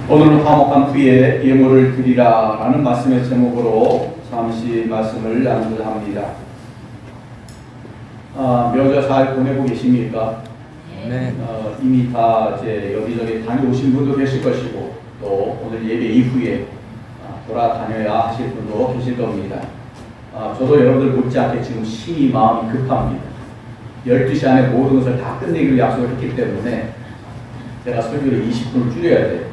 오늘은 화목한 후에 예물을 드리라 라는 말씀의 제목으로 잠시 말씀을 나누고자 합니다. 명절 잘 보내고 계십니까? 네. 이미 다 이제 여기저기 다녀오신 분도 계실 것이고 또 오늘 예배 이후에 돌아다녀야 하실 분도 계실 겁니다. 저도 여러분들 못지않게 지금 심히 마음이 급합니다. 12시 안에 모든 것을 다 끝내기로 약속을 했기 때문에 제가 설교를 20분을 줄여야 돼요.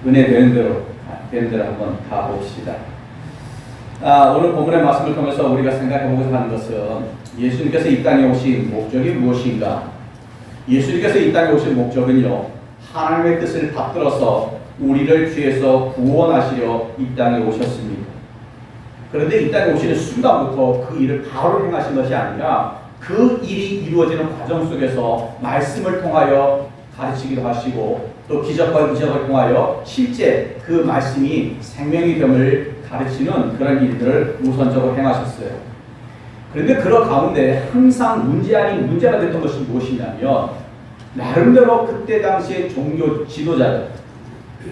은혜 되는 대로 한번 가봅시다. 오늘 본문의 말씀을 통해서 우리가 생각해보고자 하는 것은 예수님께서 이 땅에 오신 목적이 무엇인가? 예수님께서 이 땅에 오신 목적은요, 하나님의 뜻을 받들어서 우리를 죄에서 구원하시려 이 땅에 오셨습니다. 그런데 이 땅에 오시는 순간부터 그 일을 바로 행하신 것이 아니라 그 일이 이루어지는 과정 속에서 말씀을 통하여 가르치기도 하시고 또 기적과 이적을 통하여 실제 그 말씀이 생명이 됨을 가르치는 그런 일들을 우선적으로 행하셨어요. 그런데 그런 가운데 항상 문제 아닌 문제가 됐던 것이 무엇이냐면 나름대로 그때 당시의 종교 지도자들,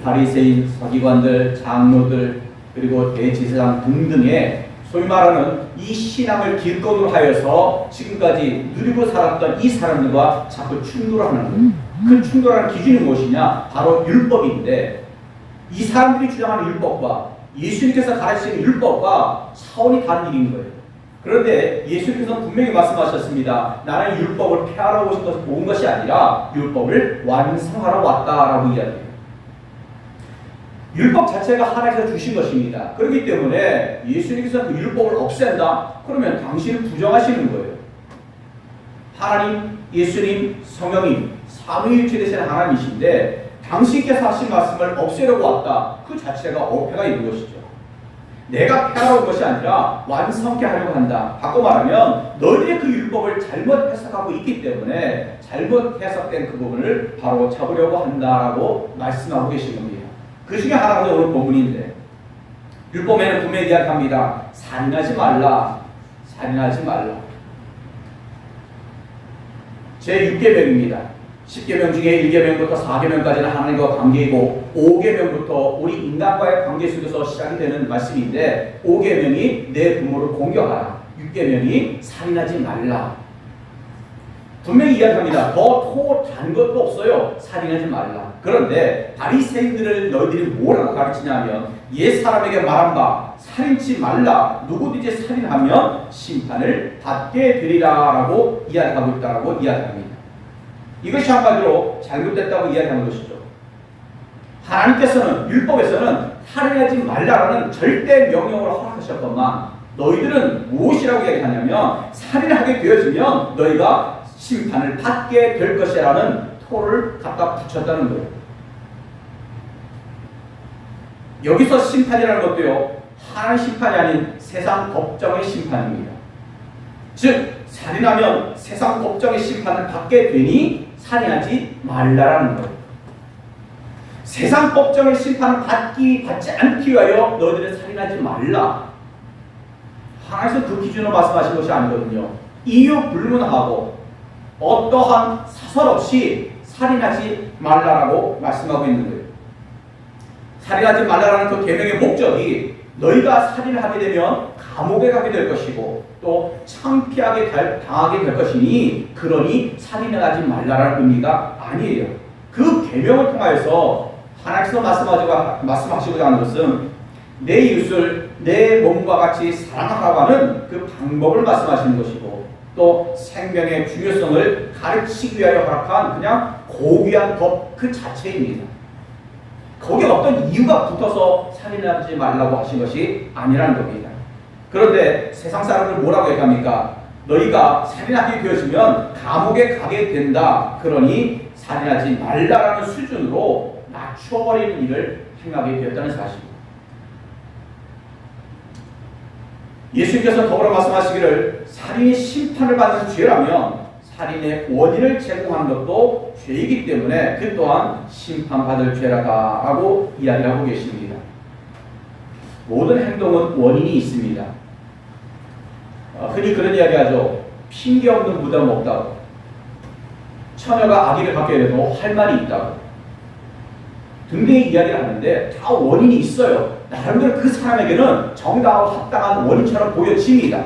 바리새인, 서기관들, 장로들 그리고 대제사장 등등의 소위 말하는 이 신앙을 길거리로 하여서 지금까지 누리고 살았던 이 사람들과 자꾸 충돌을 하는 거예요. 그 충돌하는 기준이 무엇이냐? 바로 율법인데 이 사람들이 주장하는 율법과 예수님께서 가르치는 율법과 차원이 다른 일인 거예요. 그런데 예수님께서는 분명히 말씀하셨습니다. 나는 율법을 폐하러 온 것이 아니라 율법을 완성하러 왔다라고 이야기해요. 율법 자체가 하나님께서 주신 것입니다. 그렇기 때문에 예수님께서 그 율법을 없앤다? 그러면 당신을 부정하시는 거예요. 하나님, 예수님, 성령님 삼위일체 되시는 하나님이신데 당신께서 하신 말씀을 없애려고 왔다. 그 자체가 어폐가 있는 것이죠. 내가 폐하러 온 것이 아니라 완성케 하려고 한다. 바꿔 말하면 너희들이 그 율법을 잘못 해석하고 있기 때문에 잘못 해석된 그 부분을 바로 잡으려고 한다라고 말씀하고 계신 겁니다. 그 중에 하나가 오늘 본문인데 율법에는 분명히 이야기합니다. 살인하지 말라. 살인하지 말라. 제6계명입니다. 10계명 중에 1계명부터 4계명까지는 하나님과 관계이고 5계명부터 우리 인간과의 관계 속에서 시작이 되는 말씀인데 5계명이 내 부모를 공경하라. 6계명이 살인하지 말라. 분명히 이야기합니다. 더 단 것도 없어요. 살인하지 말라. 그런데 바리새인들을 너희들이 뭐라고 가르치냐면 옛 사람에게 말한 바 살인치 말라. 누구든지 살인하면 심판을 받게 되리라 라고 이야기하고 있다고 이야기합니다. 이것이 한마디로 잘못됐다고 이야기하는 것이죠. 하나님께서는 율법에서는 살인하지 말라라는 절대 명령으로 허락하셨건만 너희들은 무엇이라고 이야기하냐면 살인하게 되어지면 너희가 심판을 받게 될 것이라는 토를 갖다 붙였다는 거예요. 여기서 심판이라는 것도요, 하나님 심판이 아닌 세상 법정의 심판입니다. 즉 살인하면 세상 법정의 심판을 받게 되니 살인하지 말라라는 거예요. 세상 법정의 심판을 받지 않기 위하여 너희들은 살인하지 말라. 하나님께서 그 기준으로 말씀하신 것이 아니거든요. 이유 불문하고 어떠한 사설 없이 살인하지 말라라고 말씀하고 있는 거예요. 살인하지 말라라는 그 계명의 목적이 너희가 살인을 하게 되면 감옥에 가게 될 것이고 또 창피하게 당하게 될 것이니 그러니 살인을 하지 말라라는 의미가 아니에요. 그 계명을 통하여서 하나님께서 말씀하시고자 하는 것은 내 이웃을 내 몸과 같이 사랑하라고 하는 그 방법을 말씀하시는 것이고 또 생명의 중요성을 가르치기 위하여 허락한 그냥 고귀한 법 그 자체입니다. 거기에 어떤 이유가 붙어서 살인하지 말라고 하신 것이 아니라는 겁니다. 그런데 세상 사람들 뭐라고 얘기합니까? 너희가 살인하게 되어지면 감옥에 가게 된다. 그러니 살인하지 말라라는 수준으로 낮춰버리는 일을 행하게 되었다는 사실입니다. 예수님께서 더불어 말씀하시기를 살인이 심판을 받는 죄라면 살인의 원인을 제공하는 것도 죄이기 때문에 그 또한 심판받을 죄라고 이야기하고 계십니다. 모든 행동은 원인이 있습니다. 흔히 그런 이야기하죠. 핑계 없는 무덤 없다고. 처녀가 아기를 갖게 돼도 할 말이 있다고 등등의 이야기를 하는데 다 원인이 있어요. 나름대로 그 사람에게는 정당하고 합당한 원인처럼 보여집니다.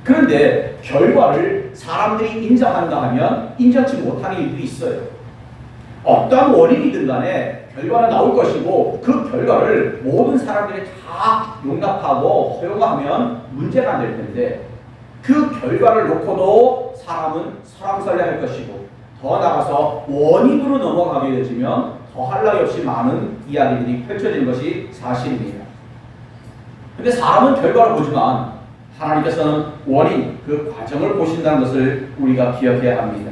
그런데 결과를 사람들이 인정한다 하면 인정치 못하는 일들이 있어요. 어떠한 원인이든 간에 결과는 나올 것이고 그 결과를 모든 사람들이 다 용납하고 허용하면 문제가 안 될 텐데 그 결과를 놓고도 사람은 설왕설래할 것이고 더 나아가서 원인으로 넘어가게 되면 더할 나위 없이 많은 이야기들이 펼쳐지는 것이 사실입니다. 그런데 사람은 결과를 보지만 하나님께서는 원인, 그 과정을 보신다는 것을 우리가 기억해야 합니다.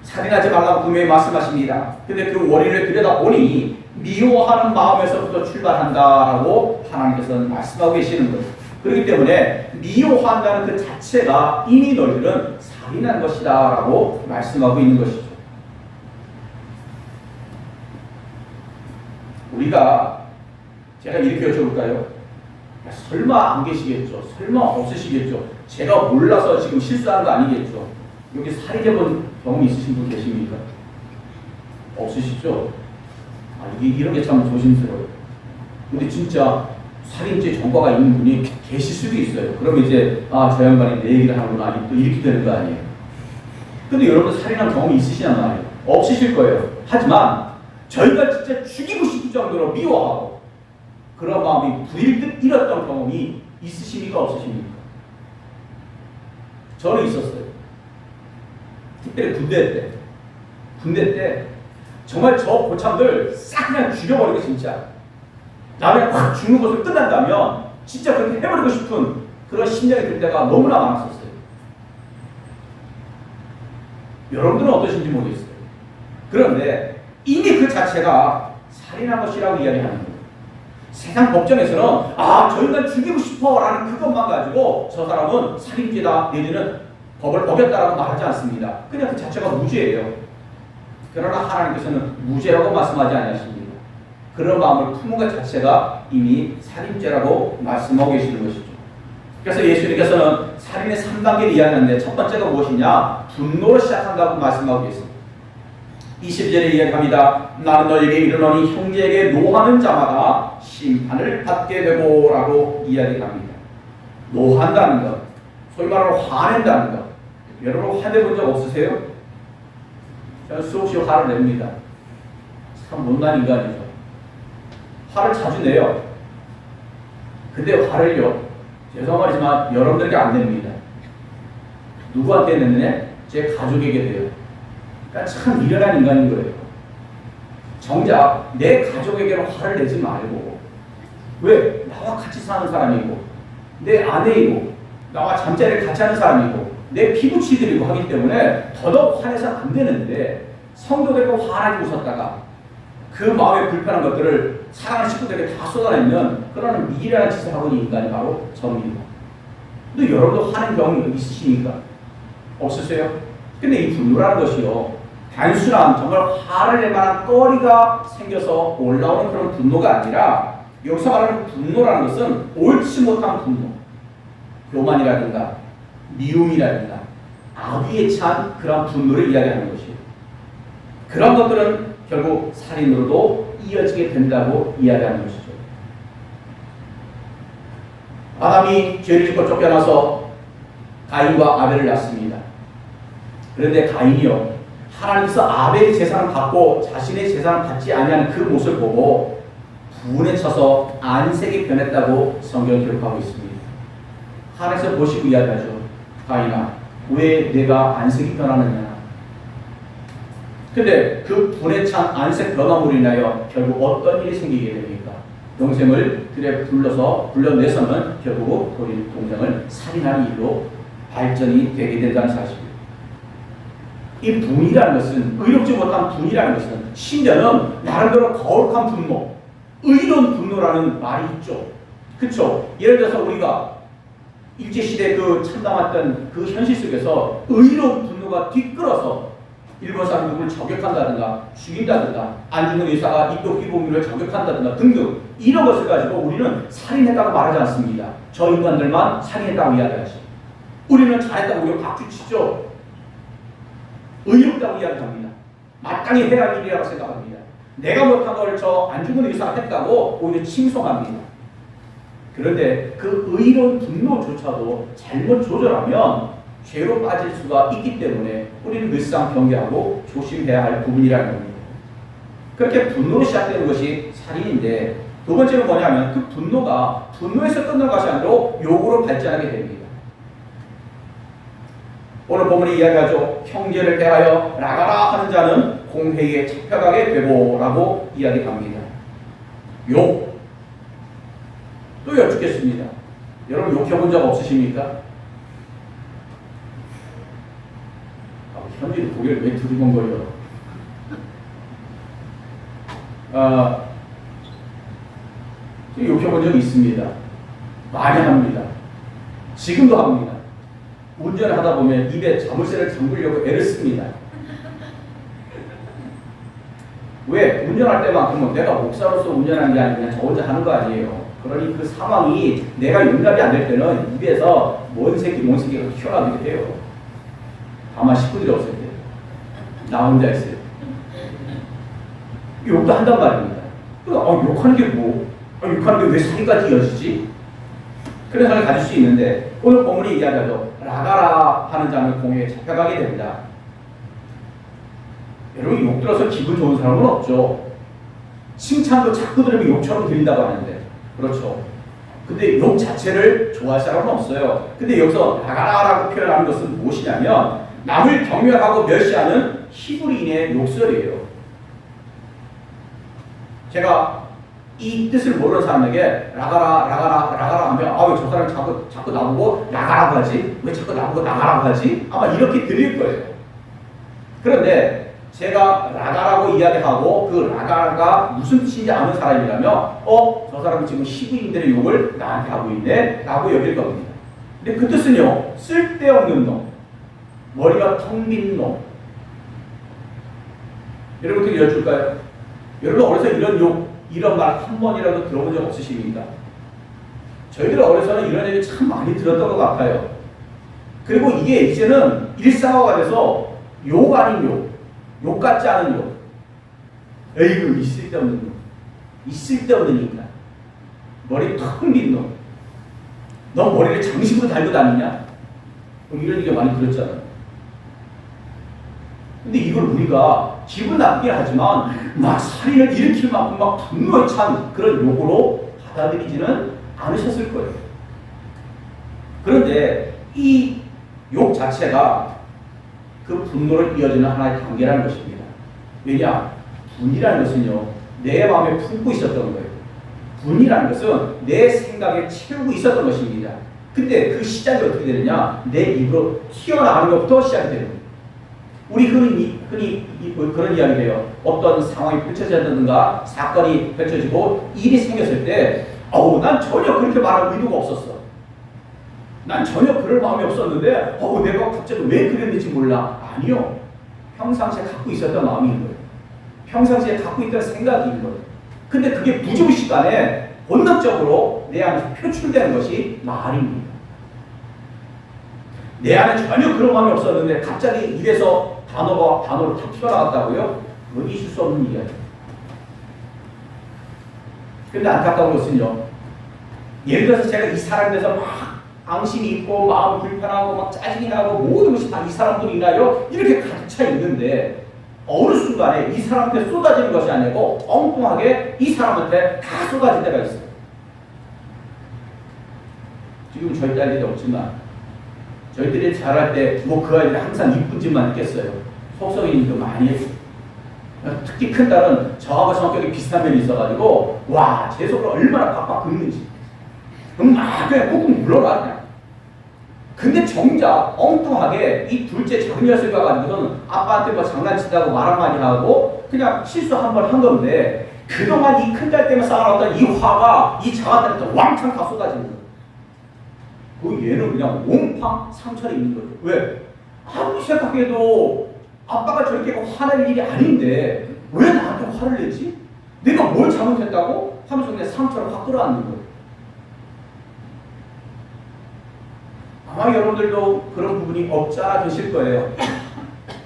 살인하지 말라고 분명히 말씀하십니다. 근데 그 원인을 들여다보니 미워하는 마음에서부터 출발한다라고 하나님께서는 말씀하고 계시는 거예요. 그렇기 때문에 미워한다는 그 자체가 이미 너희들은 살인한 것이다 라고 말씀하고 있는 것이죠. 우리가 제가 이렇게 여쭤볼까요? 설마 안 계시겠죠? 설마 없으시겠죠? 제가 몰라서 지금 실수한 거 아니겠죠? 여기 살인해본 경험이 있으신 분 계십니까? 없으시죠? 이런 게 참 조심스러워요. 근데 진짜 살인죄 전과가 있는 분이 계실 수도 있어요. 그러면 이제 저 양반이 내 얘기를 하는구나 또 이렇게 되는 거 아니에요. 근데 여러분 살인한 경험이 있으시냐 말이에요. 없으실 거예요. 하지만 저희가 진짜 죽이고 싶을 정도로 미워하고 그런 마음이 불일듯 잃었던 경험이 있으십니까? 없으십니까? 저는 있었어요. 특별히 군대 때 정말 저 고참들 싹 그냥 죽여버리고 진짜 나중에 확 죽는 것을 끝난다면 진짜 그렇게 해버리고 싶은 그런 심정이 들 때가 너무나 많았었어요. 여러분들은 어떠신지 모르겠어요. 그런데 이미 그 자체가 살인한 것이라고 이야기하는 거예요. 세상 법정에서는 저 인간 죽이고 싶어 라는 그것만 가지고 저 사람은 살인죄다 내지는 법을 어겼다라고 말하지 않습니다. 그냥 그 자체가 무죄예요. 그러나 하나님께서는 무죄라고 말씀하지 않으십니다. 그런 마음을 품은 것 자체가 이미 살인죄라고 말씀하고 계시는 것이죠. 그래서 예수님께서는 살인의 3단계를 이야기하는데 첫 번째가 무엇이냐? 분노로 시작한다고 말씀하고 계십니다. 20절에 이야기합니다. 나는 너에게 이르노니 형제에게 노하는 자마다 심판을 받게 되고 라고 이야기합니다. 노한다는 것, 소위 말하는 화낸다는 것. 여러분 화내본 적 없으세요? 저는 수없이 화를 냅니다. 참 못난 인간이죠. 화를 자주 내요. 근데 화를요, 죄송하지만 여러분들에게 안 냅니다. 누구한테 내느냐? 제 가족에게 돼요. 그러니까 참 미련한 인간인 거예요. 정작 내 가족에게는 화를 내지 말고 왜? 나와 같이 사는 사람이고 내 아내이고 나와 잠자리를 같이 하는 사람이고 내 피부치들이고 하기 때문에 더더욱 화내서 안 되는데 성도들과 화나게 웃었다가 그 마음에 불편한 것들을 사랑하는 식구들에게 다 쏟아내면 그러는 미련한 짓을 하고 있는 인간이 바로 저입니다. 근데 여러분도 화낸 경험이 있으십니까? 없으세요? 근데 이 분노라는 것이요, 단순한 정말 화를 낼 만한 거리가 생겨서 올라오는 그런 분노가 아니라 여기서 말하는 분노라는 것은 옳지 못한 분노, 교만이라든가 미움이라든가 악의에 찬 그런 분노를 이야기하는 것이에요. 그런 것들은 결국 살인으로도 이어지게 된다고 이야기하는 것이죠. 아담이 죄를 짓고 쫓겨나서 가인과 아벨을 낳습니다. 그런데 가인이요, 하나님께서 아벨의 재산을 받고 자신의 재산을 받지 아니하는 그 모습을 보고 분에 쳐서 안색이 변했다고 성경을 기록하고 있습니다. 하나님께서 보시고 이야기하죠. 가인아, 왜 내가 안색이 변하느냐? 근데 그 분에 찬 안색 변화물로 인하여 결국 어떤 일이 생기게 됩니까? 동생을 들에 불러내서는 결국 우리 동생을 살인하는 일로 발전이 되게 된다는 사실입니다. 이 분이라는 것은, 의롭지 못한 분이라는 것은 심지어는 나름대로 거룩한 분노, 의로운 분노라는 말이 있죠. 그렇죠? 예를 들어서 우리가 일제시대 그 참담했던 그 현실 속에서 의로운 분노가 뒤끌어서 일본 사람 누구를 저격한다든가 죽인다든가, 안중근 의사가 입도 피고민을 저격한다든가 등등 이런 것을 가지고 우리는 살인했다고 말하지 않습니다. 저 인간들만 살인했다고 이야기하지. 우리는 잘했다고 우리가 박수치죠. 의롭다고 이야기합니다. 마땅히 해야 할 일이라고 생각합니다. 내가 못한 걸 저 안 죽은 의사가 했다고 오히려 칭송합니다. 그런데 그 의로운 분노조차도 잘못 조절하면 죄로 빠질 수가 있기 때문에 우리는 늘상 경계하고 조심해야 할 부분이라는 겁니다. 그렇게 분노로 시작되는 것이 살인인데, 두 번째는 뭐냐면 그 분노가 분노에서 끝난 것이 아니라 욕으로 발전하게 됩니다. 오늘 본문이 이야기하죠. 형제를 대하여 나가라 하는 자는 공회에 잡혀가게 되고 라고 이야기합니다. 욕. 또 여쭙겠습니다. 여러분 욕해본 적 없으십니까? 현지는 고개를 왜 두리번거려? 욕해본 적이 있습니다. 많이 합니다. 지금도 합니다. 운전을 하다 보면 입에 자물쇠를 잠그려고 애를 씁니다. 왜? 운전할 때만큼은 내가 목사로서 운전하는 게 아니고 그냥 저 혼자 하는 거 아니에요. 그러니 그 상황이 내가 용납이 안 될 때는 입에서 뭔 새끼가 튀어나오게 돼요. 다만 식구들이 없을 때. 나 혼자 있어요. 욕도 한단 말입니다. 욕하는 게 뭐? 욕하는 게 왜 사기까지 이어지지? 그런 생각을 가질 수 있는데, 오늘 본문이 이야기하죠. 나가라 하는 자는 공회에 잡혀가게 됩니다. 여러분, 욕 들어서 기분 좋은 사람은 없죠. 칭찬도 자꾸 들으면 욕처럼 들린다고 하는데, 그렇죠. 근데 욕 자체를 좋아할 사람은 없어요. 근데 여기서 나가라라고 표현하는 것은 무엇이냐면 남을 경멸하고 멸시하는 히브리인의 욕설이에요. 제가 이 뜻을 모르는 사람에게 나가라 하면 왜 저 사람이 자꾸 나보고 나가라고 하지? 왜 자꾸 나보고 나가라고 하지? 아마 이렇게 들릴 거예요. 그런데 제가 나가라고 이야기하고 그 나가가 무슨 뜻인지 아는 사람이라면 저 사람은 지금 히브리인들의 욕을 나한테 하고 있네 라고 여길 겁니다. 근데 그 뜻은요, 쓸데없는 놈, 머리가 텅 빈 놈. 여러분들 여쭐까요? 여러분 어려서 이런 말 한 번이라도 들어본 적 없으십니까? 저희들 어려서는 이런 얘기 참 많이 들었던 것 같아요. 그리고 이게 이제는 일상화가 돼서 욕 아닌 욕 같지 않은 욕. 에이구, 이 쓸데없는 놈. 이 쓸데없는 인간. 머리 텅 빈 놈. 너 머리를 장식으로 달고 다니냐? 이런 얘기가 많이 들었잖아요. 근데 이걸 우리가 기분 나쁘게 하지만 막 살인을 일으킬 만큼 막 분노에 찬 그런 욕으로 받아들이지는 않으셨을 거예요. 그런데 이 욕 자체가 그 분노를 이어지는 하나의 단계라는 것입니다. 왜냐? 분이라는 것은요, 내 마음에 품고 있었던 거예요. 분이라는 것은 내 생각에 채우고 있었던 것입니다. 근데 그 시작이 어떻게 되느냐? 내 입으로 튀어나가는 것부터 시작이 되는 거예요. 우리 흔히 그런 이야기를 해요. 어떤 상황이 펼쳐졌는가, 사건이 펼쳐지고 일이 생겼을 때 난 전혀 그렇게 말할 의도가 없었어. 난 전혀 그럴 마음이 없었는데 내가 갑자기 왜 그랬는지 몰라. 아니요. 평상시에 갖고 있었던 마음인 거예요. 평상시에 갖고 있던 생각인 거예요. 근데 그게 무의식간에 본능적으로 내 안에서 표출되는 것이 말입니다. 내 안에 전혀 그런 마음이 없었는데 갑자기 입에서 단어로 탁 튀어나왔다고요? 그건 있을 수 없는 일이에요. 근데 안타까운 것은요, 예를 들어서 제가 이 사람에 대해서 막 앙심이 있고 마음 불편하고 막 짜증이 나고 모든 것이 다 이 사람들로 인하여 이렇게 가득 차 있는데 어느 순간에 이 사람한테 쏟아지는 것이 아니고 엉뚱하게 이 사람한테 다 쏟아질 때가 있어요. 지금 저희 딸들이 없지만 저희들이 자랄 때 그 아이들이 항상 이쁜 짓만 했겠어요. 속성이니까 많이 했어요. 특히 큰 딸은 저하고 성격이 비슷한 면이 있어가지고 제 속을 얼마나 팍팍 긁는지 막 그냥 꾹꾹 물러나 그냥. 근데 정작 엉뚱하게 이 둘째 작은 녀석과 가지고는 아빠한테 뭐 장난치다고 말 한마디 하고 그냥 실수 한 번 한 건데 그동안 이 큰 딸 때문에 쌓아놨던 이 화가 이 작은 딸한테 왕창 다 쏟아지는 거예요. 그 얘는 그냥 옹팡 상처를 입는 거예요. 왜? 아무리 생각해도 아빠가 저렇게 화낼 일이 아닌데 왜 나한테 화를 내지? 내가 뭘 잘못했다고? 하면서 그냥 상처를 확 끌어안는 거예요. 아마 여러분들도 그런 부분이 없지 않아 계실 거예요.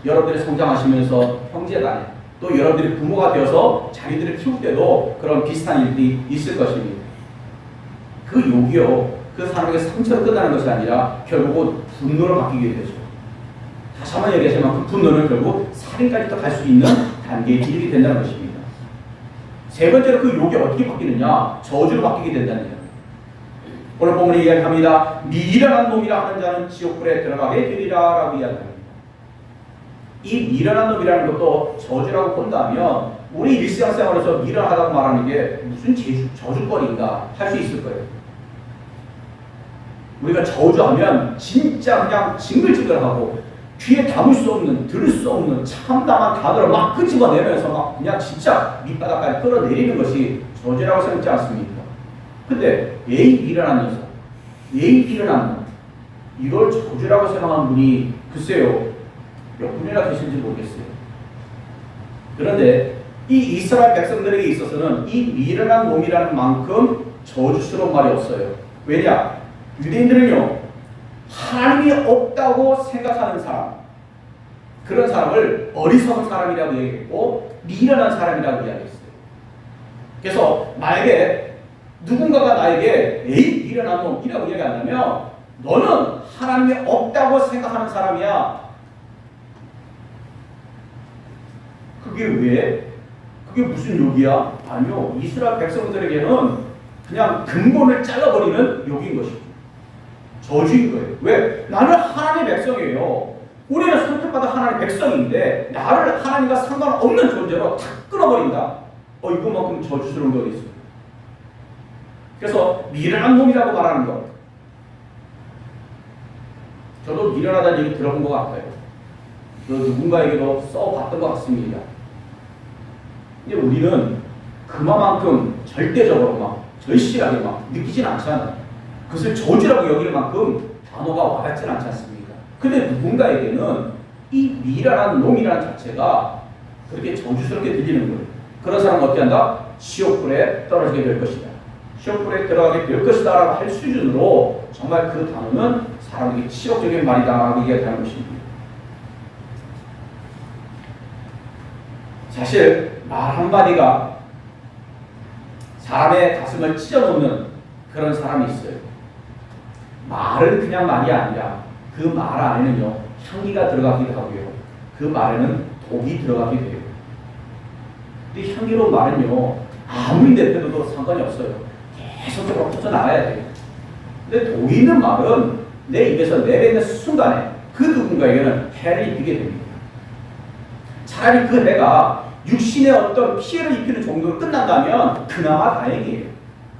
여러분들이 성장하시면서 형제간에 또 여러분들이 부모가 되어서 자기들을 키울 때도 그런 비슷한 일들이 있을 것입니다. 그 욕이요, 그 사람에게 상처로 끝나는 것이 아니라 결국은 분노로 바뀌게 되죠. 다시 한번 얘기하지만 그 분노는 결국 살인까지 또 갈 수 있는 단계에 이르게 된다는 것입니다. 세 번째로 그 욕이 어떻게 바뀌느냐? 저주로 바뀌게 된다는 거예요. 오늘 본문에 이야기합니다. 미련한 놈이라 하는 자는 지옥불에 들어가게 되리라 라고 이야기합니다. 이 미련한 놈이라는 것도 저주라고 본다면 우리 일상생활에서 미련하다고 말하는 게 무슨 저주거리인가 할 수 있을 거예요. 우리가 저주하면 진짜 그냥 징글징글하고 귀에 담을 수 없는, 들을 수 없는 참담한 단어를 막 끄집어내면서 막 그냥 진짜 밑바닥까지 끌어내리는 것이 저주라고 생각지 않습니까? 근데 예의 미련한 녀석, 예의 미련한 놈, 이걸 저주라고 생각하는 분이 글쎄요 몇 분이나 계신지 모르겠어요. 그런데 이 이스라엘 백성들에게 있어서는 이 미련한 놈이라는 만큼 저주스러운 말이 없어요. 왜냐? 유대인들은요 하나님이 없다고 생각하는 사람, 그런 사람을 어리석은 사람이라고 얘기했고 미련한 사람이라고 이야기했어요. 그래서 만약에 누군가가 나에게 에이 미련한 놈이라고 이야기한다면 너는 하나님이 없다고 생각하는 사람이야. 그게 왜? 그게 무슨 욕이야? 아니요. 이스라엘 백성들에게는 그냥 근본을 잘라버리는 욕인 것이죠. 저주인 거예요. 왜? 나는 하나님의 백성이에요. 우리는 선택받은 하나님의 백성인데 나를 하나님과 상관없는 존재로 탁 끊어버린다. 이거만큼 저주스러운 게 어디 있어요? 그래서 미련한 놈이라고 말하는 것. 저도 미련하다는 얘기 들어본 것 같아요. 누군가에게도 써봤던 것 같습니다. 근데 우리는 그만큼 절대적으로 막 절실하게 막 느끼진 않잖아요. 그것을 저주라고 여길 만큼 단어가 와닿진 않지 않습니까? 근데 누군가에게는 이 미련한 놈이라는 자체가 그렇게 저주스럽게 들리는 거예요. 그런 사람은 어떻게 한다? 지옥불에 떨어지게 될 것이다. 지옥불에 들어가게 될 것이다 라고 할 수준으로 정말 그 단어는 사람에게 치욕적인 말이다 라고 얘기하는 것입니다. 사실 말 한마디가 사람의 가슴을 찢어놓는 그런 사람이 있어요. 말은 그냥 말이 아니라 그 말 안에는요 향기가 들어가기도 하고요. 그 말에는 독이 들어가게 돼요. 근데 향기로운 말은요 아무리 내뱉어도 상관이 없어요. 계속적으로 퍼져나가야 돼요. 근데 독 있는 말은 내 입에서 내뱉는 순간에 그 누군가에게는 해를 입히게 됩니다. 차라리 그 해가 육신의 어떤 피해를 입히는 정도로 끝난다면 그나마 다행이에요.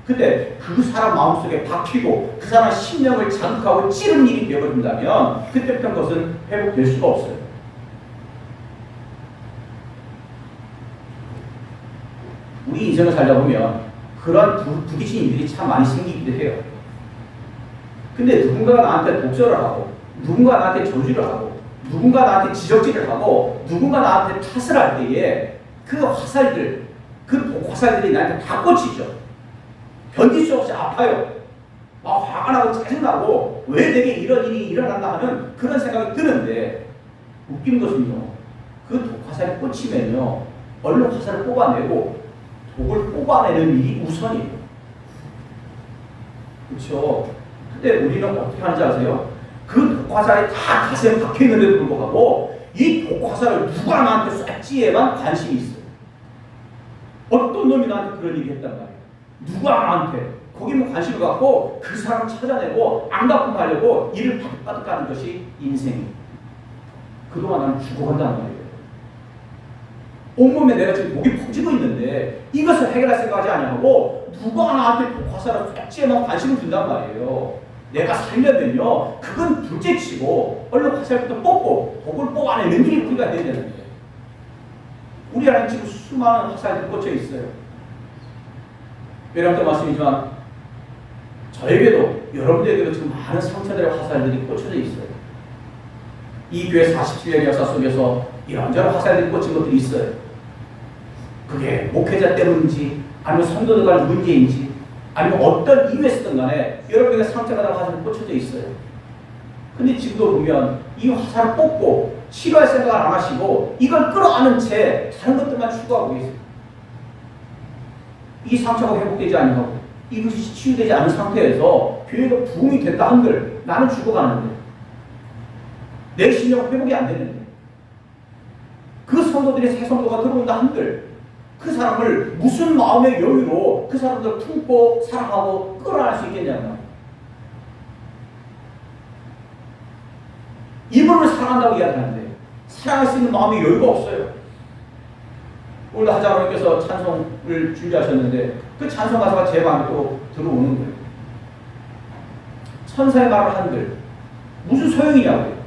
근데 그 사람 마음속에 박히고 그 사람 심령을 자극하고 찌른 일이 되어버린다면 그때부터 그것은 회복될 수가 없어요. 우리 인생을 살다 보면 그런 부딪힌 일들이 참 많이 생기기도 해요. 근데 누군가가 나한테 독설을 하고 누군가 나한테 저주를 하고 누군가 나한테 지적질을 하고 누군가 나한테 탓을 할 때에 그 화살들, 그 독화살들이 나한테 다 꽂히죠. 견딜 수 없이 아파요. 막 화가 나고 짜증나고 왜 내게 이런 일이 일어난다 하는 그런 생각이 드는데 웃긴 것은요. 그 독화살이 꽂히면요. 얼른 화살을 뽑아내고 독을 뽑아내는 일이 우선이에요. 그렇죠? 근데 우리는 어떻게 하는지 아세요? 그 독화살이 다 가슴에 박혀있는데도 불구하고 이 독화살을 누가 나한테 쐈지에만 관심이 있어요. 어떤 놈이 나한테 그런 얘기 했단 말이에요. 누가 나한테 거기만 관심을 갖고 그 사람 찾아내고 안 갚고 가려고 일을 바득바득 하는 것이 인생이에요. 그동안 나는 죽어간단 말이에요. 온몸에 내가 지금 목이 퍼지고 있는데 이것을 해결할 생각하지 아니하고 누가 나한테 독화살을 쐈지에만 관심을 둔단 말이에요. 내가 살려면요 그건 둘째치고 얼른 화살부터 뽑고 독을 뽑아내는 일이 우리가 해야 되는데 우리 안에 지금 수많은 화살들이 꽂혀 있어요. 여러분도 말씀이지만 저에게도 여러분들에게도 지금 많은 상처들의 화살들이 꽂혀져 있어요. 이 교회 47년 역사 속에서 이런저런 화살들이 꽂힌 것들이 있어요. 그게 목회자 때문인지 아니면 성도들 간 문제인지 아니면 어떤 이유에서든 간에 여러분에게 상처가 날 화살이 꽂혀져 있어요. 근데 지금도 보면 이 화살을 뽑고 치료할 생각을 안 하시고 이걸 끌어안은 채 다른 것들만 추구하고 계세요. 이 상처가 회복되지 않고 이것이 치유되지 않은 상태에서 교회가 부흥이 된다 한들 나는 죽어가는데 내 신령은 회복이 안 되는데 그 성도들의 새 성도가 들어온다 한들 그 사람을 무슨 마음의 여유로 그 사람들을 품고 사랑하고 끌어안을 수 있겠냐면 이분을 사랑한다고 이야기하는데 사랑할 수 있는 마음의 여유가 없어요. 오늘 하장님께서 찬송을 준비하셨는데 그 찬송 가사가 제 마음에 또 들어오는 거예요. 천사의 말을 한들 무슨 소용이냐고요.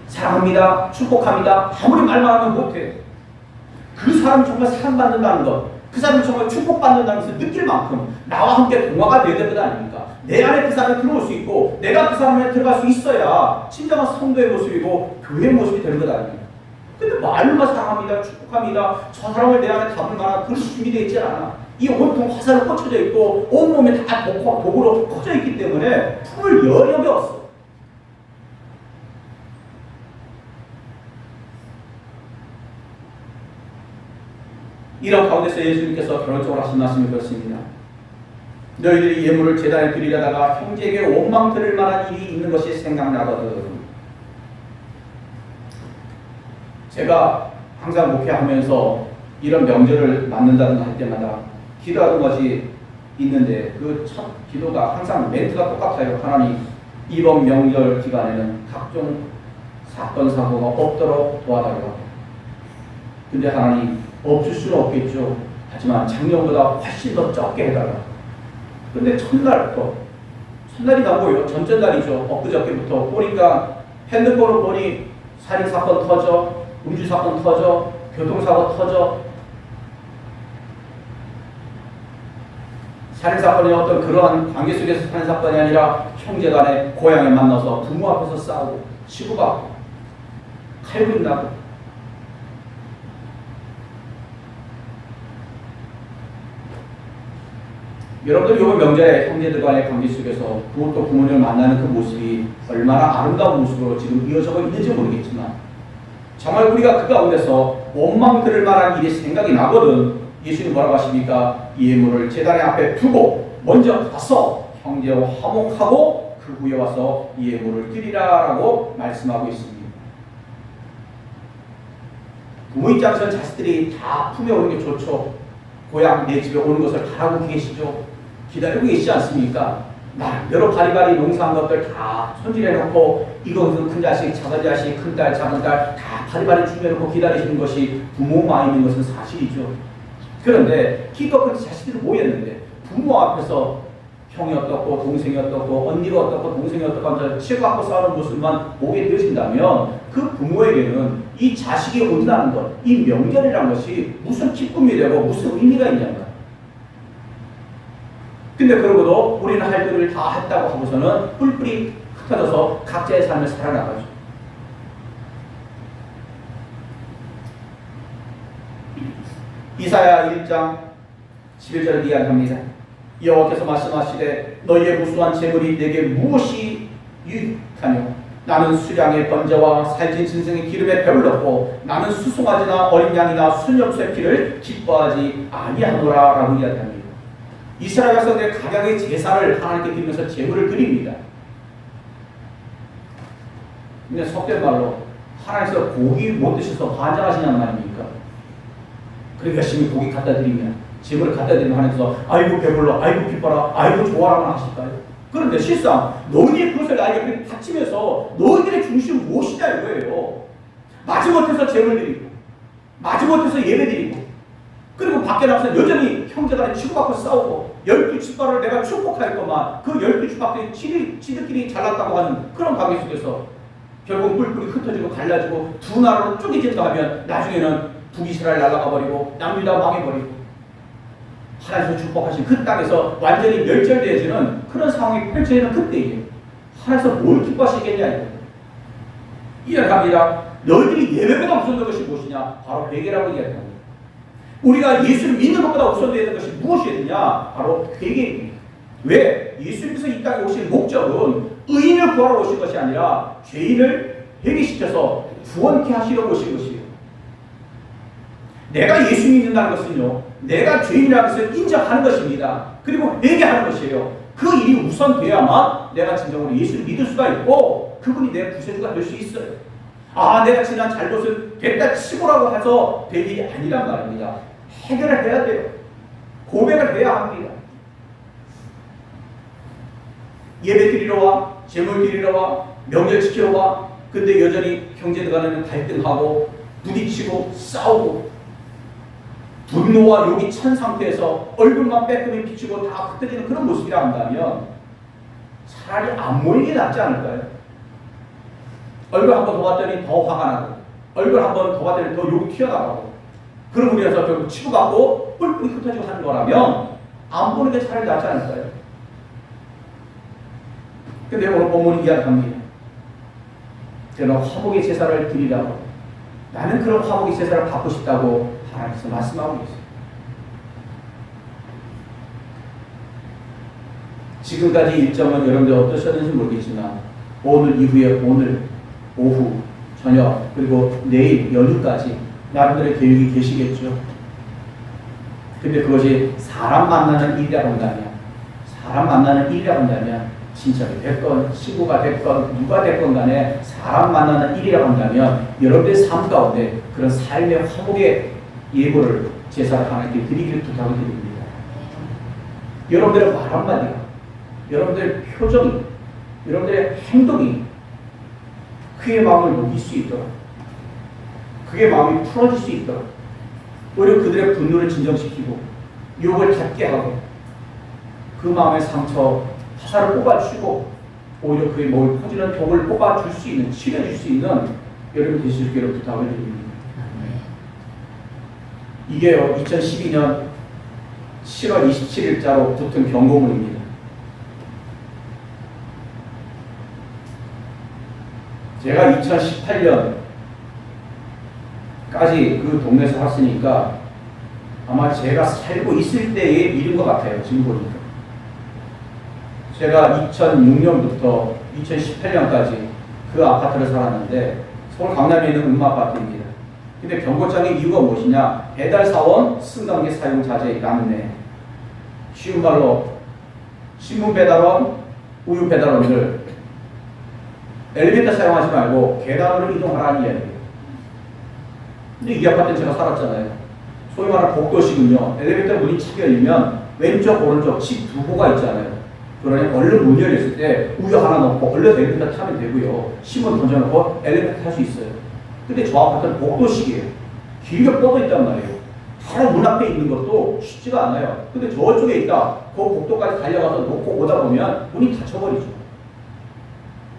사랑합니다. 축복합니다. 아무리 말만 하면 못해. 그 사람이 정말 사랑받는다는 것, 그 사람이 정말 축복받는다는 것을 느낄 만큼 나와 함께 동화가 되어야 되는 것 아닙니까? 내 안에 그 사람이 들어올 수 있고 내가 그 사람 안에 들어갈 수 있어야 진정한 성도의 모습이고 교회의 모습이 되는 것 아닙니까? 근데 말로만 사랑합니다. 축복합니다. 저 사람을 내 안에 담을 만한 그릇이 준비되어 있지 않아. 이 온통 화살로 꽂혀져 있고 온몸에 다 독으로 퍼져 있기 때문에 품을 여력이 없어. 이런 가운데서 예수님께서 결론적으로 하신 말씀이 그렇습니다. 너희들이 예물을 제단에 드리려다가 형제에게 원망 들을 만한 일이 있는 것이 생각나거든. 제가 항상 목회하면서 이런 명절을 맞는다는 할 때마다 기도하는 것이 있는데 그 첫 기도가 항상 멘트가 똑같아요. 하나님, 이번 명절 기간에는 각종 사건 사고가 없도록 도와달라고. 근데 하나님, 없을 수는 없겠죠. 하지만 작년보다 훨씬 더 적게 해달라. 근데 첫날이 나고요. 전전날이죠. 엊그저께부터 보니까 핸드폰을 보니 살인사건 터져, 음주사건 터져, 교통사고 터져. 살인사건이 어떤 그러한 관계 속에서 살인사건이 아니라 형제간에 고향에 만나서 부모 앞에서 싸우고 치고받고 칼군 나고. 여러분들 이번 명절에 형제들 간의 관계 속에서 그것도 부모님을 만나는 그 모습이 얼마나 아름다운 모습으로 지금 이어져 있는지 모르겠지만 정말 우리가 그 가운데서 원망 들을 만한 일이 생각이 나거든. 예수님 뭐라고 하십니까? 이 예물을 제단의 앞에 두고 먼저 가서 형제와 화목하고 그 후에 와서 이 예물을 드리라 라고 말씀하고 있습니다. 부모 입장에서 자식들이 다 품에 오는 게 좋죠. 고향 내 집에 오는 것을 바라고 계시죠. 기다리고 계시지 않습니까? 나름대로 바리바리 농사한 것들 다 손질해놓고 이것은 큰 자식, 작은 자식, 큰딸, 작은딸 다 바리바리 준비해놓고 기다리시는 것이 부모 마음인 것은 사실이죠. 그런데 기껏 그렇게 자식들이 모였는데 부모 앞에서 형이 어떻고 동생이 어떻고 언니가 어떻고 동생이 어떻고 하면서 치고받고 싸우는 모습만 보게 되신다면 그 부모에게는 이 자식이 온다는 것, 이 명절이라는 것이 무슨 기쁨이 되고 무슨 의미가 있냐면 근데 그러고도 우리는 할 일을 다 했다고 하고서는 뿔뿔이 흩어져서 각자의 삶을 살아나가죠. 이사야 1장 11절을 이야기합니다. 여호와께서 말씀하시되 너희의 무수한 재물이 내게 무엇이 유익하뇨? 나는 수량의 번제와 살진 짐승의 기름에 배를 넣고 나는 수송아지나 어린 양이나 순염소의 피를 기뻐하지 아니하노라 라고 이야기합니다. 이스라엘 백성들의 각양의 제사를 하나님께 드리면서 제물을 드립니다. 근데 속된 말로 하나님께서 고기 못 드셔서 반장하시냐는 말입니까? 그렇게 열심히 고기 갖다 드리면 제물을 갖다 드리면 하나님께서 아이고 배불러, 아이고 기뻐라, 아이고 좋아라만 하실까요? 그런데 실상 너희의 그것을 나에게 바치면서 너희들의 중심은 무엇이냐 이거예요. 마지못해서 제물 드리고 마지못해서 예배 드리고 그리고 밖에 나가서 여전히 형제간에 치고받고 싸우고 12축복을 내가 축복할 것만 그 12축복들이 지들끼리 잘났다고 하는 그런 관계 속에서 결국 뿔뿔이 흩어지고 갈라지고 두 나라로 쪼개진다 하면 나중에는 북이스라엘 날아가 버리고 남유다 망해버리고 하나님께서 축복하신 그 땅에서 완전히 멸절되어지는 그런 상황이 펼쳐지는 그때에 하나님께서 뭘 기뻐하시겠냐 이야기합니다. 너희들이 예배보다 우선된 것이 무엇이냐? 바로 회개라고 이야기합니다. 우리가 예수를 믿는 것보다 우선되어야 되는 것이 무엇이냐? 바로 회개입니다. 왜? 예수님께서 이 땅에 오신 목적은 의인을 구하러 오신 것이 아니라 죄인을 회개시켜서 구원케 하시려고 오신 것이에요. 내가 예수 믿는다는 것은요, 내가 죄인이라는 것을 인정하는 것입니다. 그리고 회개하는 것이에요. 그 일이 우선돼야만 내가 진정으로 예수를 믿을 수가 있고 그분이 내 구세주가 될 수 있어요. 아, 내가 지난 잘못을 됐다 치고라고 해서 될 일이 아니란 말입니다. 해결을 해야 돼요. 고백을 해야 합니다. 예배 드리러 와, 제물 드리러 와, 명절 지키러 와. 근데 여전히 형제들 간에는 갈등하고 부딪히고 싸우고 분노와 욕이 찬 상태에서 얼굴만 빼끔히 비추고 다 흩어지는 그런 모습이라 한다면 차라리 안 모이는 게 낫지 않을까요? 얼굴 한 번 더 봤더니 더 화가 나고 얼굴 한 번 더 봤더니 더 욕이 튀어나가고 그런 우리에서 결국 치고받고 뿔뿔이 흩어지고 하는 거라면 안 보는 게 차라리 낫지 않을까요? 근데 오늘 본문이 이야기합니다. 저는 화목의 제사를 드리라고, 나는 그런 화목의 제사를 받고 싶다고 하나님께서 말씀하고 계세요. 지금까지 일정은 여러분들 어떠셨는지 모르겠지만 오늘 이후에 오늘 오후 저녁 그리고 내일 연휴까지 나름대로의 계획이 계시겠죠. 근데 그것이 사람 만나는 일이라고 한다면 친척이 됐건 친구가 됐건 누가 됐건 간에 사람 만나는 일이라고 한다면 여러분들의 삶 가운데 그런 삶의 화목의 예고를 제사를 하나님께 드리기를 부탁을 드립니다. 여러분들의 말 한마디가, 여러분들의 표정이, 여러분들의 행동이 그의 마음을 녹일 수 있도록, 그의 마음이 풀어질 수 있도록, 오히려 그들의 분노를 진정시키고 욕을 닫게 하고 그 마음의 상처, 화살을 뽑아주고 오히려 그의 몸을 퍼지는 독을 뽑아줄 수 있는, 치료해줄 수 있는 여러분 되실 수 있기를 부탁을 드립니다. 이게요, 2012년 7월 27일자로 붙은 경고문입니다. 제가 2018년까지 그 동네에서 살았으니까 아마 제가 살고 있을 때의 일인 것 같아요. 지금 보니까. 제가 2006년부터 2018년까지 그 아파트를 살았는데 서울 강남에 있는 음마아파트입니다. 근데 경고장의 이유가 무엇이냐? 배달사원 승강기 사용 자제 안내. 쉬운 말로 신문 배달원, 우유 배달원들 엘리베이터 사용하지 말고 계단으로 이동하라는 이야기예요. 근데 이 아파트는 제가 살았잖아요. 소위 말하는 복도식은요, 엘리베이터 문이 차게 열리면 왼쪽 오른쪽 집 두 호가 있잖아요. 그러니 얼른 문 열렸을 때 우유 하나 넣고 얼른 엘리베이터 타면 되고요. 신문 던져놓고 엘리베이터 탈 수 있어요. 근데 저 아파트는 복도식이에요. 길게 뻗어 있단 말이에요. 바로 문 앞에 있는 것도 쉽지가 않아요. 근데 저쪽에 있다. 그 복도까지 달려가서 놓고 오다 보면 문이 닫혀버리죠.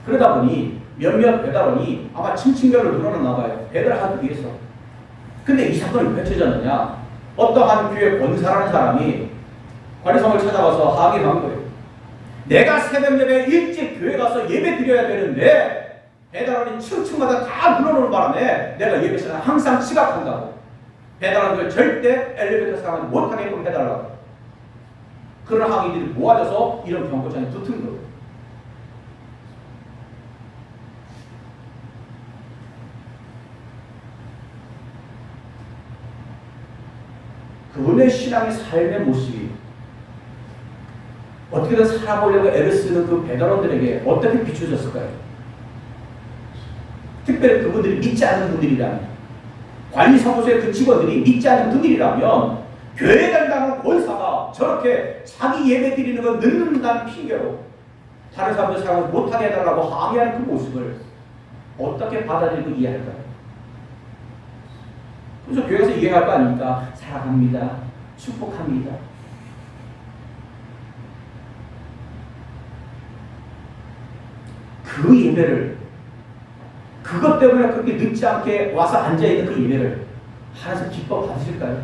그러다 보니 몇몇 배달원이 아마 층층별로 늘어났나 봐요. 배달하기 위해서. 근데 이 사건이 펼쳐졌느냐? 어떠한 교회 권사라는 사람이 관리성을 찾아가서 항의한 거예요. 내가 새벽 예배 일찍 교회 가서 예배 드려야 되는데 배달원이 층층마다 다 물러오는 바람에 내가 예배 시간을 항상 지각한다고. 배달원들 절대 엘리베이터 사용하지 못하게끔 해달라고. 그런 항의들이 모아져서 이런 경고장이 붙은 거예요. 그분의 신앙의 삶의 모습이 어떻게든 살아보려고 애를 쓰는 그 배달원들에게 어떻게 비춰졌을까요? 특별히 그분들이 믿지 않는 분들이라면, 관리사무소의 그 직원들이 믿지 않는 분들이라면 교회 간다는 권사가 저렇게 자기 예배 드리는 거 늦는다는 핑계로 다른 사람들 사용을 못하게 해달라고 항의하는 그 모습을 어떻게 받아들이고 이해할까요? 그래서 교회 가서 이해할 거 아닙니까? 사랑합니다. 축복합니다. 그 예배를, 그것 때문에 그렇게 늦지 않게 와서 앉아있는 그 예배를 하나님께서 기뻐 받으실까요?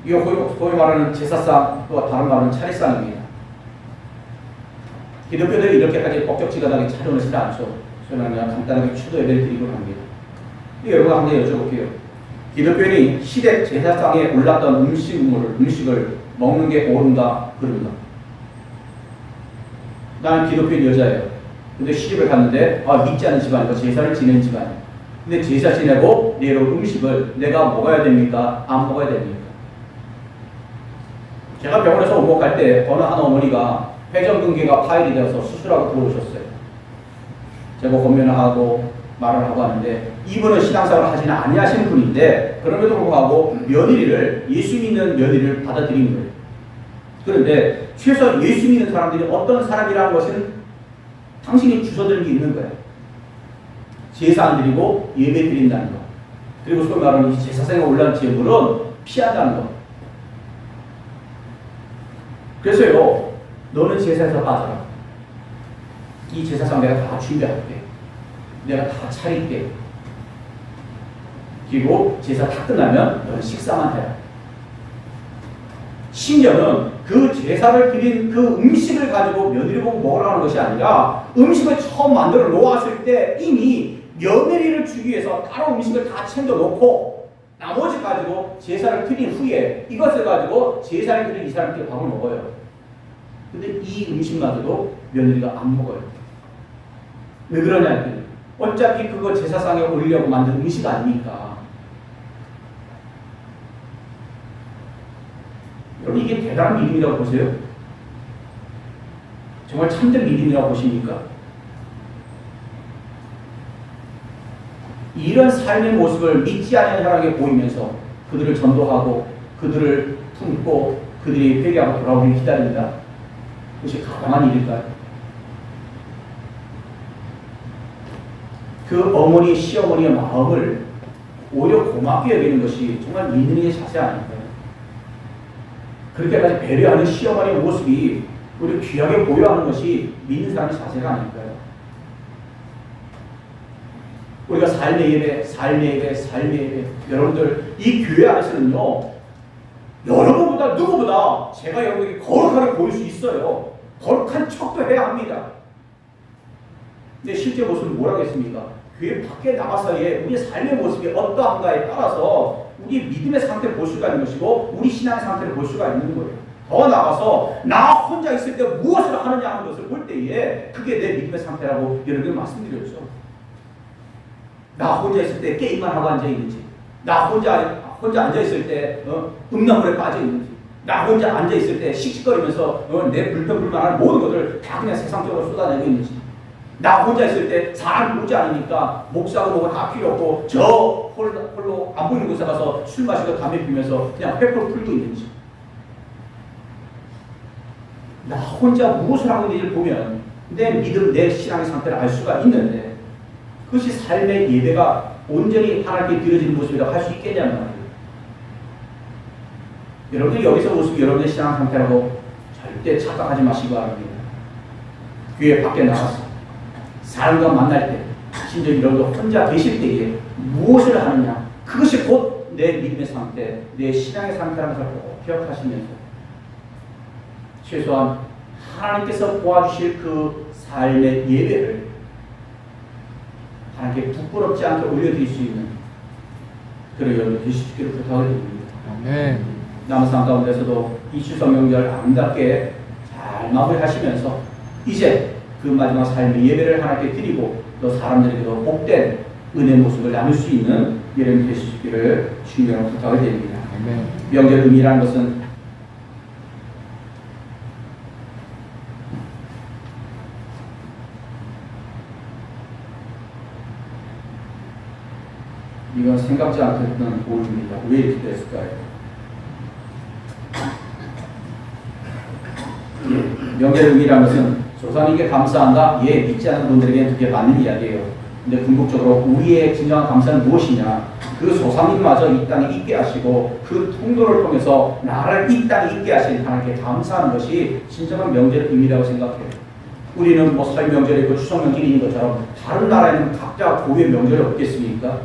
이거 소위 말하는 제사상, 또 다른 말은 차례상입니다. 기독교들이 이렇게까지 뻑적지근하게 차려는 싫지 않죠. 저는 그냥 간단하게 추도 예배를 드리고 합니다. 여러분 한번 여쭤볼게요. 기독교인이 시댁 제사상에 올랐던 음식을 먹는 게 옳은가 그른가? 나는 기독교인 여자예요. 근데 시집을 갔는데 믿지 않는 집안이고 제사를 지내는 집안이에요. 근데 제사 지내고 내일 음식을 내가 먹어야 됩니까? 안 먹어야 됩니까? 제가 병원에서 오목할 때 어느 한 어머니가 회전근개가 파열이 되어서 수술하고 들어오셨어요. 제가 권면을 하고 말을 하고 하는데 이분은 신앙생활을 하지는 아니하시는 분인데 그럼에도 불구하고 며느리를 예수 믿는 며느리를 받아들이는 거예요. 그런데 최소한 예수 믿는 사람들이 어떤 사람이라는 것은 당신이 주워드는 게 있는 거예요. 제사 안 드리고 예배 드린다는 거. 그리고 소위 말하는 이 제사상에 올라온 재물은 피한다는 거. 그래서요, 너는 제사에서 빠져라. 이 제사상 내가 다 준비할게. 내가 다 차릴게. 그리고 제사 다 끝나면 너는 식사만 해라. 심지어는 그 제사를 드린 그 음식을 가지고 며느리 보고 먹으라는 것이 아니라 음식을 처음 만들어 놓았을 때 이미 며느리를 주기 위해서 따로 음식을 다 챙겨 놓고 나머지 가지고 제사를 드린 후에 이것을 가지고 제사를 드린 이 사람들이 밥을 먹어요. 근데 이 음식마저도 며느리가 안 먹어요. 왜 그러냐 했더니 어차피 그거 제사상에 올리려고 만든 음식 아닙니까? 여러분 이게 대단한 믿음이라고 보세요? 정말 참된 믿음이라고 보십니까? 이런 삶의 모습을 믿지 않는 사람에게 보이면서 그들을 전도하고 그들을 품고 그들이 회개하고 돌아오길 기다린다. 그것이 가당한 일일까요? 그 어머니, 시어머니의 마음을 오히려 고맙게 여기는 것이 정말 믿음의 자세 아닐까요? 그렇게까지 배려하는 시어머니의 모습이 우리 귀하게 보여하는 것이 믿는 사람의 자세가 아닐까요? 우리가 삶의 예배, 삶의 예배, 삶의 예배. 여러분들 이 교회 안에서는요, 여러분보다 누구보다 제가 여러분에게 거룩하게 보일 수 있어요. 거룩한 척도 해야 합니다. 근데 실제 모습은 뭐라겠습니까? 교회 밖에 나가서의 우리의 삶의 모습이 어떠한가에 따라서 우리 믿음의 상태를 볼 수가 있는 것이고 우리 신앙의 상태를 볼 수가 있는 거예요. 더 나아가서 나 혼자 있을 때 무엇을 하느냐 하는 것을 볼 때에 그게 내 믿음의 상태라고 여러분들 말씀드렸죠. 나 혼자 있을 때 게임만 하고 앉아 있는지, 나 혼자 앉아 있을 때 음란물에 빠져 있는지, 나 혼자 앉아 있을 때 씩씩거리면서 내 불평불만한 모든 것을 다 그냥 세상적으로 쏟아내고 있는지, 나 혼자 있을 때 사람 보지 않으니까 목사고 뭐고 다 필요 없고 저 홀로 안 보이는 곳에 가서 술 마시고 담배 피면서 그냥 팩으로 풀고 있는지, 나 혼자 무엇을 하고 있는지를 보면 내 믿음, 내 신앙의 상태를 알 수가 있는데 그것이 삶의 예배가 온전히 하나님께 드려지는 모습이라고 할 수 있겠냐는 말이에요. 여러분들 여기서 모습이 여러분의 신앙 상태라고 절대 착각하지 마시기 바랍니다. 교회 밖에 나가서 사람과 만날 때, 심지어 여러분도 혼자 계실 때에 무엇을 하느냐, 그것이 곧 내 믿음의 상태, 내 신앙의 상태라는 것을 꼭 기억하시면서 최소한 하나님께서 보아주실 그 삶의 예배를 하나님께 부끄럽지 않게 올려드릴 수 있는 그런 여러분 되시기를 부탁을 드립니다. 아멘. 남은 삶 가운데서도 이 추석 명절 아름답게 잘 마무리하시면서 이제 그 마지막 삶의 예배를 하나님께 드리고 또 사람들에게도 복된 은혜 모습을 나눌 수 있는 여러분 되시기를 주님으로 부탁을 드립니다. 아멘. 명절 의미라는 것은 이건 생각지 않았던 오류입니다. 왜 이렇게 됐을까요? 명절 의미라는 것은 조상님께 감사한다. 예, 믿지 않는 분들에게는 그게 맞는 이야기예요. 근데 궁극적으로 우리의 진정한 감사는 무엇이냐? 그 조상님마저 이 땅에 있게 하시고 그 통로를 통해서 나를 이 땅에 있게 하신 하나님께 감사하는 것이 진정한 명절의 의미라고 생각해요. 우리는 뭐 설 명절이 있고 추석 명절이 있는 것처럼 다른 나라에는 각자 고유의 명절이 없겠습니까?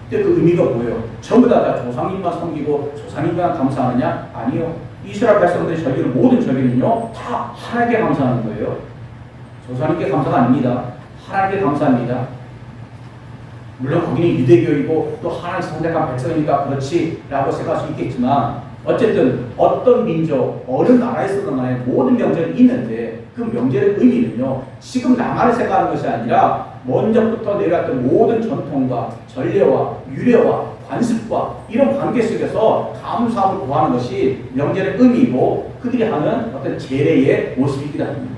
근데 그 의미가 뭐예요? 전부 다 조상님만 섬기고 조상님만 감사하느냐? 아니요. 이스라엘 백성들이 절기는 모든 절기는요 다 하나님께 감사하는 거예요. 조상님께 감사가 아닙니다. 하나님께 감사합니다. 물론 거기는 유대교이고 또 하나님 선택한 백성이니까 그렇지 라고 생각할 수 있겠지만 어쨌든 어떤 민족, 어느 나라에서든 간에 모든 명절이 있는데 그 명절의 의미는요, 지금 나만을 생각하는 것이 아니라 먼저부터 내려왔던 모든 전통과 전례와 유래와 관습과 이런 관계 속에서 감사함을 구하는 것이 명절의 의미이고 그들이 하는 어떤 제례의 모습이기도 합니다.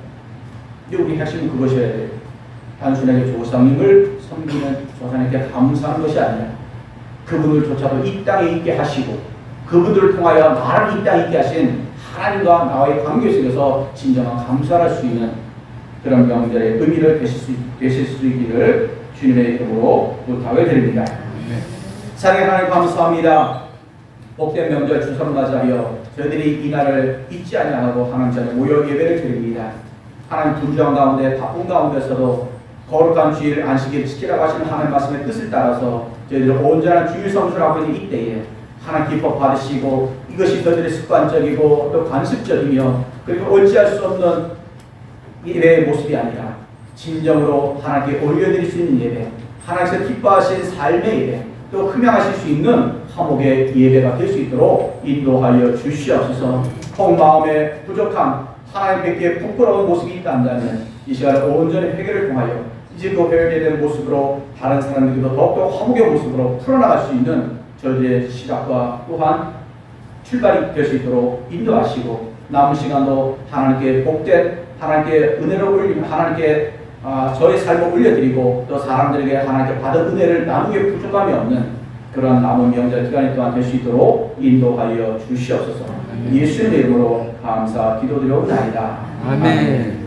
근데 우리 핵심은 그것이어야 돼요. 단순하게 조상님을 섬기는 조상님께 감사하는 것이 아니라 그분을 조차도 이 땅에 있게 하시고 그분들을 통하여 나를 이 땅에 있게 하신 하나님과 나와의 관계 속에서 진정한 감사할 수 있는 그런 명절의 의미를 되실 수 있기를 주님의 이름으로 부탁을 드립니다. 사랑의 하나님 감사합니다. 복된 명절 주선 맞이하여 저희들이 이날을 잊지 아니하고 하나님 전에 모여 예배를 드립니다. 하나님 분주한 가운데 바쁜 가운데서도 거룩한 주일 안식일을 지키라고 하시는 하나님 말씀의 뜻을 따라서 저희들은 온전한 주일 성수를 하고 있는 이때에 하나님 기뻐 받으시고 이것이 저희들의 습관적이고 또 관습적이며 그리고 어찌할 수 없는 예배의 모습이 아니라 진정으로 하나님께 올려드릴 수 있는 예배, 하나님께서 기뻐하신 삶의 예배, 또 흠양하실 수 있는 화목의 예배가 될 수 있도록 인도하여 주시옵소서. 혹 마음에 부족한 하나님 뵙기에 부끄러운 모습이 있다 한다면 이 시간에 온전히 회개를 통하여 이제 그 회개된 모습으로 다른 사람들도 더욱더 화목의 모습으로 풀어나갈 수 있는 저희의 시작과 또한 출발이 될 수 있도록 인도하시고 남은 시간도 하나님께 복된 하나님께 은혜를 올리며 하나님께 저의 삶을 올려드리고 또 사람들에게 하나님께 받은 은혜를 나누기에 부족함이 없는 그런 남은 명절 기간이 또한 될 수 있도록 인도하여 주시옵소서. 예수님의 이름으로 감사 기도드려옵나이다. 아멘.